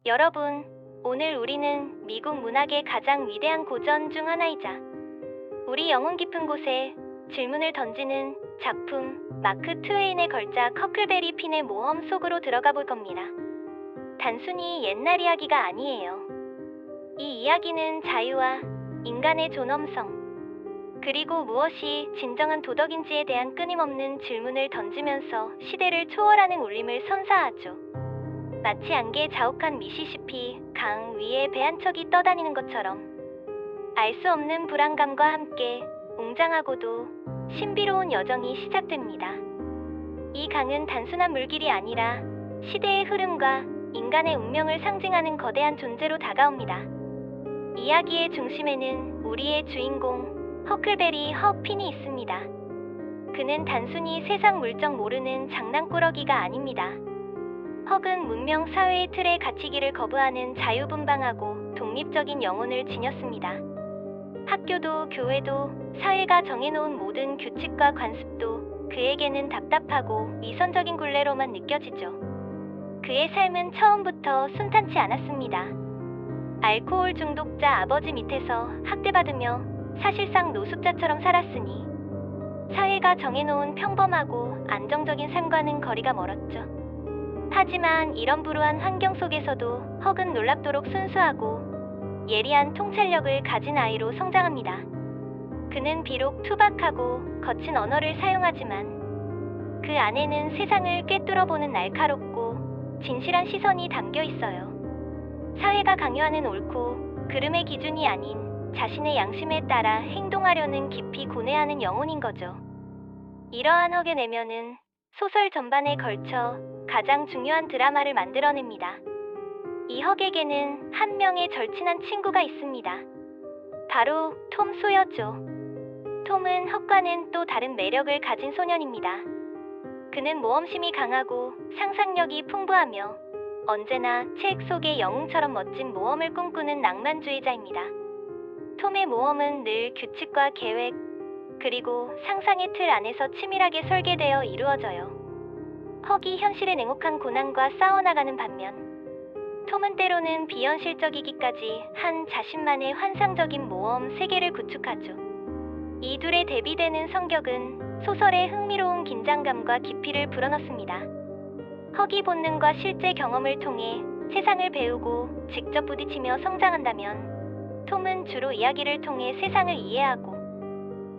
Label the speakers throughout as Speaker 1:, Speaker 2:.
Speaker 1: 여러분, 오늘 우리는 미국 문학의 가장 위대한 고전 중 하나이자 우리 영혼 깊은 곳에 질문을 던지는 작품 마크 트웨인의 걸작 허클베리 핀의 모험 속으로 들어가 볼 겁니다. 단순히 옛날 이야기가 아니에요. 이 이야기는 자유와 인간의 존엄성, 그리고 무엇이 진정한 도덕인지에 대한 끊임없는 질문을 던지면서 시대를 초월하는 울림을 선사하죠. 마치 안개에 자욱한 미시시피 강 위에 배 한 척이 떠다니는 것처럼 알 수 없는 불안감과 함께 웅장하고도 신비로운 여정이 시작됩니다. 이 강은 단순한 물길이 아니라 시대의 흐름과 인간의 운명을 상징하는 거대한 존재로 다가옵니다. 이야기의 중심에는 우리의 주인공 허클베리 허핀이 있습니다. 그는 단순히 세상 물정 모르는 장난꾸러기가 아닙니다. 헉은 문명 사회의 틀에 갇히기를 거부하는 자유분방하고 독립적인 영혼을 지녔습니다. 학교도 교회도 사회가 정해놓은 모든 규칙과 관습도 그에게는 답답하고 위선적인 굴레로만 느껴지죠. 그의 삶은 처음부터 순탄치 않았습니다. 알코올 중독자 아버지 밑에서 학대받으며 사실상 노숙자처럼 살았으니 사회가 정해놓은 평범하고 안정적인 삶과는 거리가 멀었죠. 하지만 이런 불우한 환경 속에서도 헉은 놀랍도록 순수하고 예리한 통찰력을 가진 아이로 성장합니다. 그는 비록 투박하고 거친 언어를 사용하지만 그 안에는 세상을 꿰뚫어보는 날카롭고 진실한 시선이 담겨 있어요. 사회가 강요하는 옳고 그름의 기준이 아닌 자신의 양심에 따라 행동하려는 깊이 고뇌하는 영혼인 거죠. 이러한 헉의 내면은 소설 전반에 걸쳐 가장 중요한 드라마를 만들어냅니다. 이 헉에게는 한 명의 절친한 친구가 있습니다. 바로 톰 소여죠. 톰은 헉과는 또 다른 매력을 가진 소년입니다. 그는 모험심이 강하고 상상력이 풍부하며 언제나 책 속의 영웅처럼 멋진 모험을 꿈꾸는 낭만주의자입니다. 톰의 모험은 늘 규칙과 계획, 그리고 상상의 틀 안에서 치밀하게 설계되어 이루어져요. 헉이 현실의 냉혹한 고난과 싸워나가는 반면 톰은 때로는 비현실적이기까지 한 자신만의 환상적인 모험 세계를 구축하죠. 이 둘의 대비되는 성격은 소설의 흥미로운 긴장감과 깊이를 불어넣습니다. 헉이 본능과 실제 경험을 통해 세상을 배우고 직접 부딪히며 성장한다면 톰은 주로 이야기를 통해 세상을 이해하고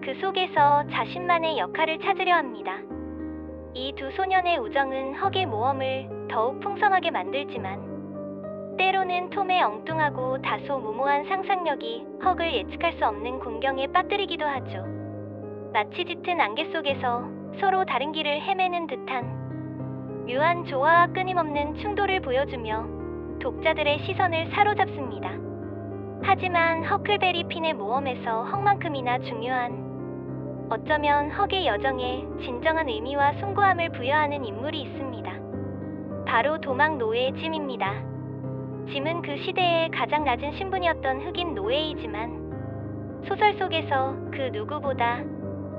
Speaker 1: 그 속에서 자신만의 역할을 찾으려 합니다. 이 두 소년의 우정은 헉의 모험을 더욱 풍성하게 만들지만 때로는 톰의 엉뚱하고 다소 무모한 상상력이 헉을 예측할 수 없는 공경에 빠뜨리기도 하죠. 마치 짙은 안개 속에서 서로 다른 길을 헤매는 듯한 묘한 조화와 끊임없는 충돌을 보여주며 독자들의 시선을 사로잡습니다. 하지만 허클베리 핀의 모험에서 헉만큼이나 중요한, 어쩌면 헉의 여정에 진정한 의미와 숭고함을 부여하는 인물이 있습니다. 바로 도망 노예 짐입니다. 짐은 그 시대의 가장 낮은 신분이었던 흑인 노예이지만 소설 속에서 그 누구보다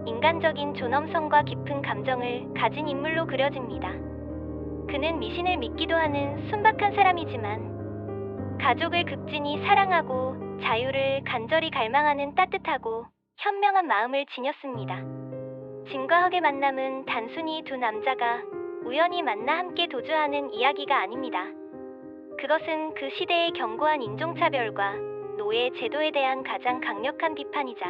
Speaker 1: 인간적인 존엄성과 깊은 감정을 가진 인물로 그려집니다. 그는 미신을 믿기도 하는 순박한 사람이지만 가족을 극진히 사랑하고 자유를 간절히 갈망하는 따뜻하고 현명한 마음을 지녔습니다. 짐과 헉의 만남은 단순히 두 남자가 우연히 만나 함께 도주하는 이야기가 아닙니다. 그것은 그 시대의 견고한 인종차별과 노예 제도에 대한 가장 강력한 비판이자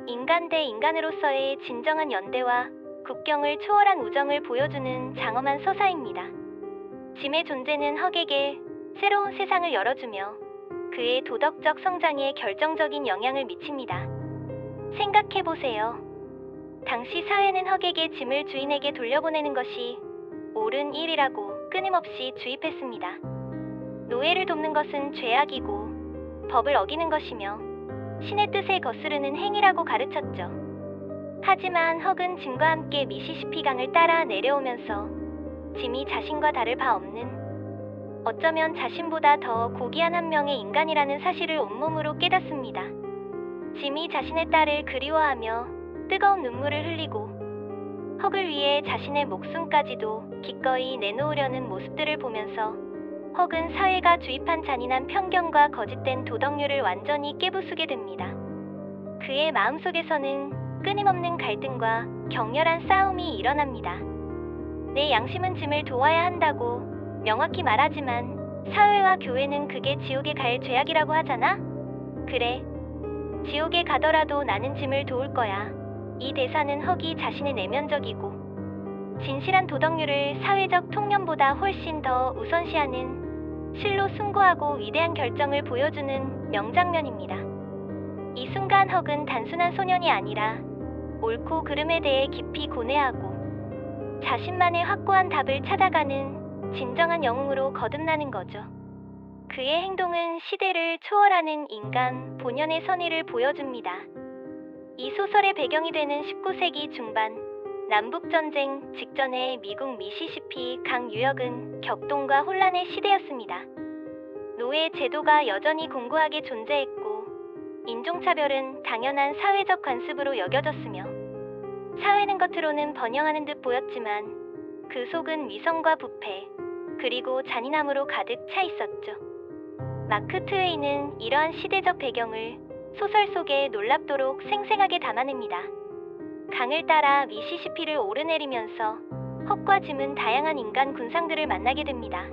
Speaker 1: 인간 대 인간으로서의 진정한 연대와 국경을 초월한 우정을 보여주는 장엄한 서사입니다. 짐의 존재는 헉에게 새로운 세상을 열어주며 그의 도덕적 성장에 결정적인 영향을 미칩니다. 생각해보세요. 당시 사회는 헉에게 짐을 주인에게 돌려보내는 것이 옳은 일이라고 끊임없이 주입했습니다. 노예를 돕는 것은 죄악이고 법을 어기는 것이며 신의 뜻에 거스르는 행위라고 가르쳤죠. 하지만 헉은 짐과 함께 미시시피 강을 따라 내려오면서 짐이 자신과 다를 바 없는, 어쩌면 자신보다 더 고귀한 한 명의 인간이라는 사실을 온몸으로 깨닫습니다. 짐이 자신의 딸을 그리워하며 뜨거운 눈물을 흘리고 헉을 위해 자신의 목숨까지도 기꺼이 내놓으려는 모습들을 보면서 헉은 사회가 주입한 잔인한 편견과 거짓된 도덕률을 완전히 깨부수게 됩니다. 그의 마음속에서는 끊임없는 갈등과 격렬한 싸움이 일어납니다. 내 양심은 짐을 도와야 한다고 명확히 말하지만 사회와 교회는 그게 지옥에 갈 죄악이라고 하잖아? 그래. 지옥에 가더라도 나는 짐을 도울 거야. 이 대사는 헉이 자신의 내면적이고 진실한 도덕률을 사회적 통념보다 훨씬 더 우선시하는 실로 숭고하고 위대한 결정을 보여주는 명장면입니다. 이 순간 헉은 단순한 소년이 아니라 옳고 그름에 대해 깊이 고뇌하고 자신만의 확고한 답을 찾아가는 진정한 영웅으로 거듭나는 거죠. 그의 행동은 시대를 초월하는 인간 본연의 선의를 보여줍니다. 이 소설의 배경이 되는 19세기 중반 남북전쟁 직전의 미국 미시시피 강 유역은 격동과 혼란의 시대였습니다. 노예 제도가 여전히 공고하게 존재했고 인종차별은 당연한 사회적 관습으로 여겨졌으며 사회는 겉으로는 번영하는 듯 보였지만 그 속은 위선과 부패 그리고 잔인함으로 가득 차 있었죠. 마크 트웨인은 이러한 시대적 배경을 소설 속에 놀랍도록 생생하게 담아냅니다. 강을 따라 미시시피를 오르내리면서 헉과 짐은 다양한 인간 군상들을 만나게 됩니다.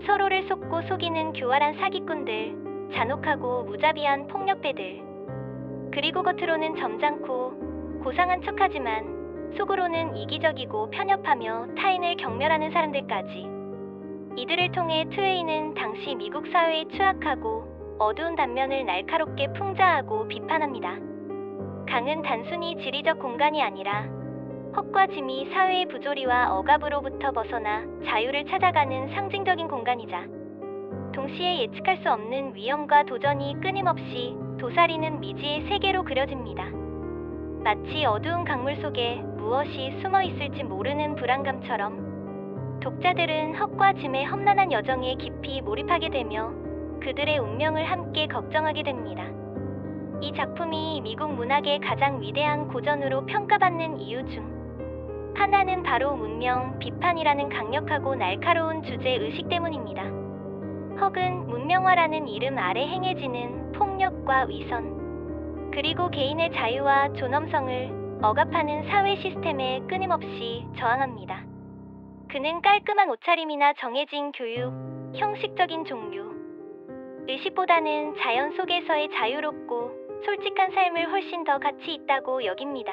Speaker 1: 서로를 속고 속이는 교활한 사기꾼들, 잔혹하고 무자비한 폭력배들, 그리고 겉으로는 점잖고 고상한 척하지만 속으로는 이기적이고 편협하며 타인을 경멸하는 사람들까지. 이들을 통해 트웨이는 당시 미국 사회의 추악하고 어두운 단면을 날카롭게 풍자하고 비판합니다. 강은 단순히 지리적 공간이 아니라 헉과 짐이 사회의 부조리와 억압으로부터 벗어나 자유를 찾아가는 상징적인 공간이자 동시에 예측할 수 없는 위험과 도전이 끊임없이 도사리는 미지의 세계로 그려집니다. 마치 어두운 강물 속에 무엇이 숨어 있을지 모르는 불안감처럼 독자들은 헉과 짐의 험난한 여정에 깊이 몰입하게 되며 그들의 운명을 함께 걱정하게 됩니다. 이 작품이 미국 문학의 가장 위대한 고전으로 평가받는 이유 중 하나는 바로 문명 비판이라는 강력하고 날카로운 주제의식 때문입니다. 헉은 문명화라는 이름 아래 행해지는 폭력과 위선, 그리고 개인의 자유와 존엄성을 억압하는 사회 시스템에 끊임없이 저항합니다. 그는 깔끔한 옷차림이나 정해진 교육, 형식적인 종교, 의식보다는 자연 속에서의 자유롭고 솔직한 삶을 훨씬 더 가치 있다고 여깁니다.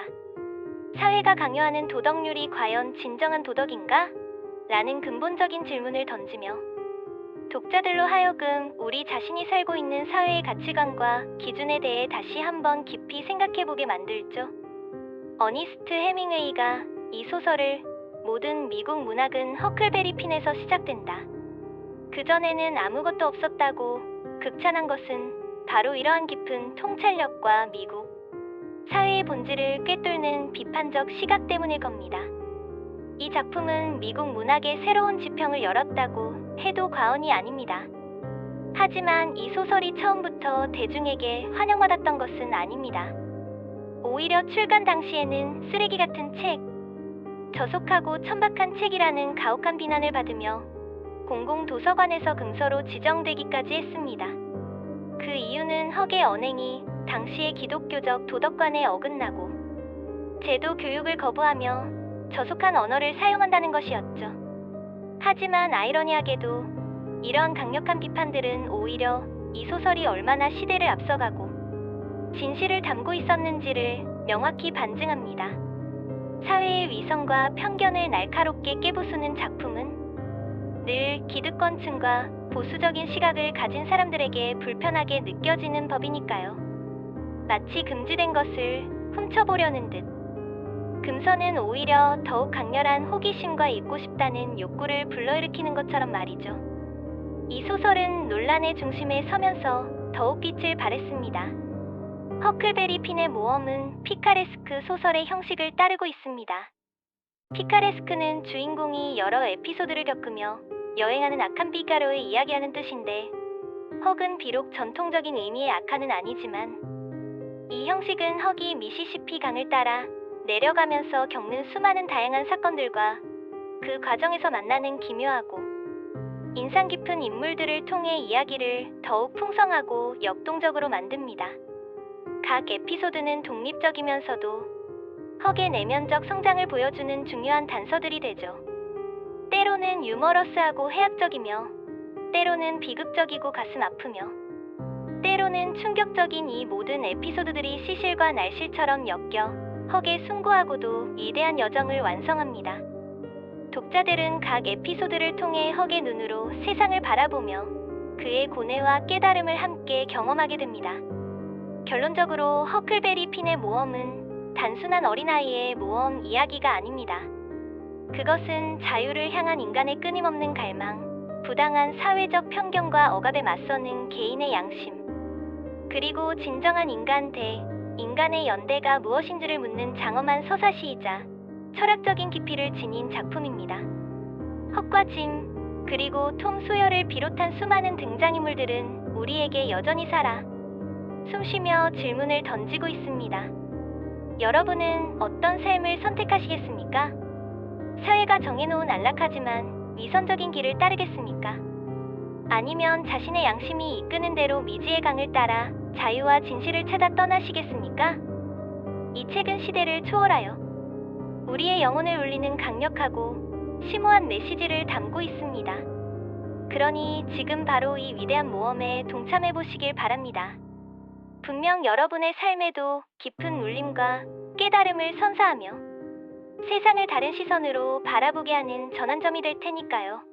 Speaker 1: 사회가 강요하는 도덕률이 과연 진정한 도덕인가? 라는 근본적인 질문을 던지며 독자들로 하여금 우리 자신이 살고 있는 사회의 가치관과 기준에 대해 다시 한번 깊이 생각해보게 만들죠. 어니스트 해밍웨이가 이 소설을 모든 미국 문학은 허클베리 핀에서 시작된다. 그전에는 아무것도 없었다고 극찬한 것은 바로 이러한 깊은 통찰력과 미국 사회의 본질을 꿰뚫는 비판적 시각 때문일 겁니다. 이 작품은 미국 문학의 새로운 지평을 열었다고 해도 과언이 아닙니다. 하지만 이 소설이 처음부터 대중에게 환영받았던 것은 아닙니다. 오히려 출간 당시에는 쓰레기 같은 책, 저속하고 천박한 책이라는 가혹한 비난을 받으며 공공도서관에서 금서로 지정되기까지 했습니다. 그 이유는 헉의 언행이 당시의 기독교적 도덕관에 어긋나고 제도 교육을 거부하며 저속한 언어를 사용한다는 것이었죠. 하지만 아이러니하게도 이러한 강력한 비판들은 오히려 이 소설이 얼마나 시대를 앞서가고 진실을 담고 있었는지를 명확히 반증합니다. 사회의 위선과 편견을 날카롭게 깨부수는 작품은 늘 기득권층과 보수적인 시각을 가진 사람들에게 불편하게 느껴지는 법이니까요. 마치 금지된 것을 훔쳐보려는 듯. 금서는 오히려 더욱 강렬한 호기심과 잊고 싶다는 욕구를 불러일으키는 것처럼 말이죠. 이 소설은 논란의 중심에 서면서 더욱 빛을 발했습니다. 허클베리 핀의 모험은 피카레스크 소설의 형식을 따르고 있습니다. 피카레스크는 주인공이 여러 에피소드를 겪으며 여행하는 아칸 피가로의 이야기라는 뜻인데 헉은 비록 전통적인 의미의 아칸은 아니지만 이 형식은 헉이 미시시피 강을 따라 내려가면서 겪는 수많은 다양한 사건들과 그 과정에서 만나는 기묘하고 인상 깊은 인물들을 통해 이야기를 더욱 풍성하고 역동적으로 만듭니다. 각 에피소드는 독립적이면서도 헉의 내면적 성장을 보여주는 중요한 단서들이 되죠. 때로는 유머러스하고 해학적이며, 때로는 비극적이고 가슴 아프며, 때로는 충격적인 이 모든 에피소드들이 시실과 날실처럼 엮여 헉의 숭고하고도 위대한 여정을 완성합니다. 독자들은 각 에피소드를 통해 헉의 눈으로 세상을 바라보며 그의 고뇌와 깨달음을 함께 경험하게 됩니다. 결론적으로 허클베리 핀의 모험은 단순한 어린아이의 모험 이야기가 아닙니다. 그것은 자유를 향한 인간의 끊임없는 갈망, 부당한 사회적 편견과 억압에 맞서는 개인의 양심, 그리고 진정한 인간 대 인간의 연대가 무엇인지를 묻는 장엄한 서사시이자 철학적인 깊이를 지닌 작품입니다. 헉과 짐, 그리고 톰 소여를 비롯한 수많은 등장인물들은 우리에게 여전히 살아 숨쉬며 질문을 던지고 있습니다. 여러분은 어떤 삶을 선택하시겠습니까? 사회가 정해놓은 안락하지만 위선적인 길을 따르겠습니까? 아니면 자신의 양심이 이끄는 대로 미지의 강을 따라 자유와 진실을 찾아 떠나시겠습니까? 이 책은 시대를 초월하여 우리의 영혼을 울리는 강력하고 심오한 메시지를 담고 있습니다. 그러니 지금 바로 이 위대한 모험에 동참해 보시길 바랍니다. 분명 여러분의 삶에도 깊은 울림과 깨달음을 선사하며 세상을 다른 시선으로 바라보게 하는 전환점이 될 테니까요.